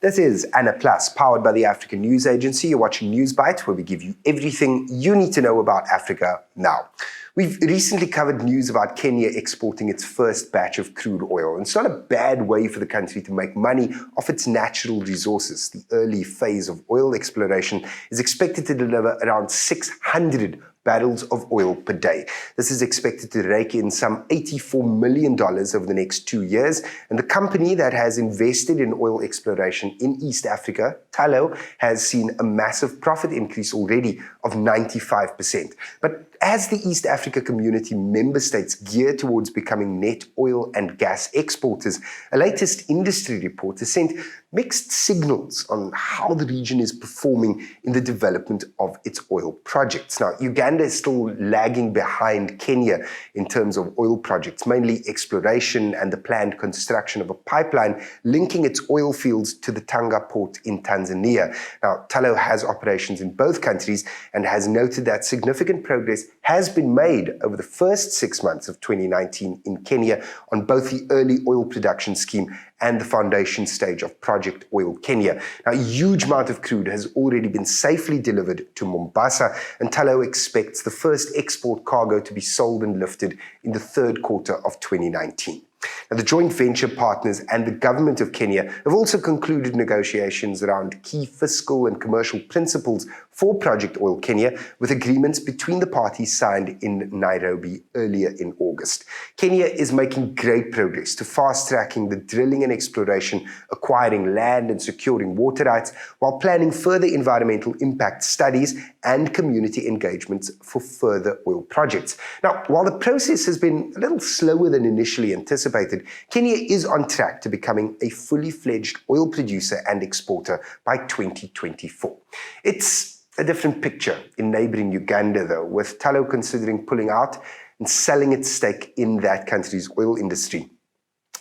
This is ANAplus, powered by the African News Agency. You're watching Newsbite, where we give you everything you need to know about Africa now. We've recently covered news about Kenya exporting its first batch of crude oil. And it's not a bad way for the country to make money off its natural resources. The early phase of oil exploration is expected to deliver around 600 barrels of oil per day. This is expected to rake in some $84 million over the next 2 years. And the company that has invested in oil exploration in East Africa, Tullow, has seen a massive profit increase already of 95%. But as the East Africa Community member states gear towards becoming net oil and gas exporters, a latest industry report has sent mixed signals on how the region is performing in the development of its oil projects. Now, Uganda is still lagging behind Kenya in terms of oil projects, mainly exploration and the planned construction of a pipeline linking its oil fields to the Tanga port in Tanzania. Now, Tullow has operations in both countries and has noted that significant progress has been made over the first 6 months of 2019 in Kenya on both the early oil production scheme and the foundation stage of Project Oil Kenya. Now, a huge amount of crude has already been safely delivered to Mombasa, and Tullow expects the first export cargo to be sold and lifted in the third quarter of 2019. Now, the joint venture partners and the government of Kenya have also concluded negotiations around key fiscal and commercial principles for Project Oil Kenya, with agreements between the parties signed in Nairobi earlier in August. Kenya is making great progress to fast-tracking the drilling and exploration, acquiring land and securing water rights, while planning further environmental impact studies and community engagements for further oil projects. Now, while the process has been a little slower than initially anticipated, Kenya is on track to becoming a fully fledged oil producer and exporter by 2024. It's a different picture in neighbouring Uganda, though, with Tullow considering pulling out and selling its stake in that country's oil industry.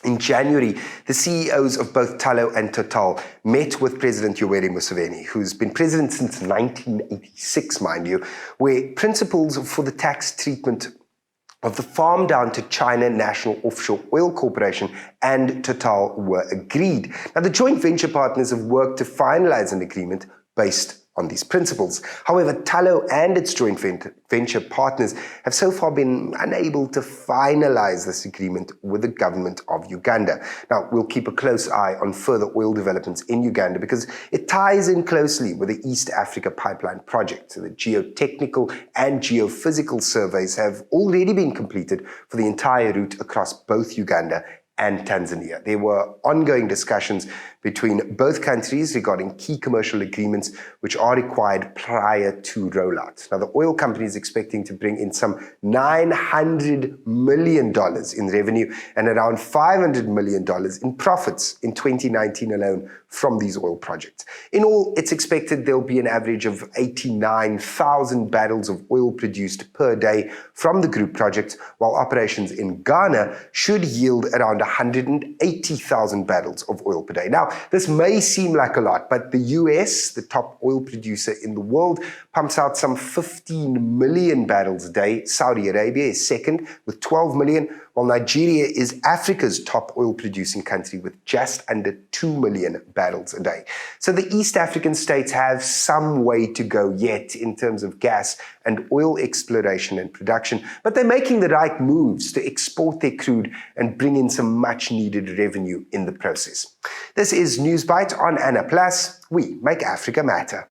In January, the CEOs of both Tullow and Total met with President Yoweri Museveni, who's been president since 1986, mind you, where principles for the tax treatment of the farm down to China National Offshore Oil Corporation and Total were agreed. Now, the joint venture partners have worked to finalize an agreement based on these principles. However, Tullow and its joint venture partners have so far been unable to finalize this agreement with the government of Uganda. Now, we'll keep a close eye on further oil developments in Uganda because it ties in closely with the East Africa Pipeline project. So the geotechnical and geophysical surveys have already been completed for the entire route across both Uganda and Tanzania. There were ongoing discussions between both countries regarding key commercial agreements which are required prior to rollout. Now, the oil company is expecting to bring in some $900 million in revenue and around $500 million in profits in 2019 alone from these oil projects. In all, it's expected there'll be an average of 89,000 barrels of oil produced per day from the group project, while operations in Ghana should yield around 180,000 barrels of oil per day. Now, this may seem like a lot, but the US, the top oil producer in the world, pumps out some 15 million barrels a day. Saudi Arabia is second with 12 million, while Nigeria is Africa's top oil producing country with just under 2 million barrels a day. So the East African states have some way to go yet in terms of gas and oil exploration and production, but they're making the right moves to export their crude and bring in some much needed revenue in the process. This is Newsbite on ANAplus. We make Africa matter.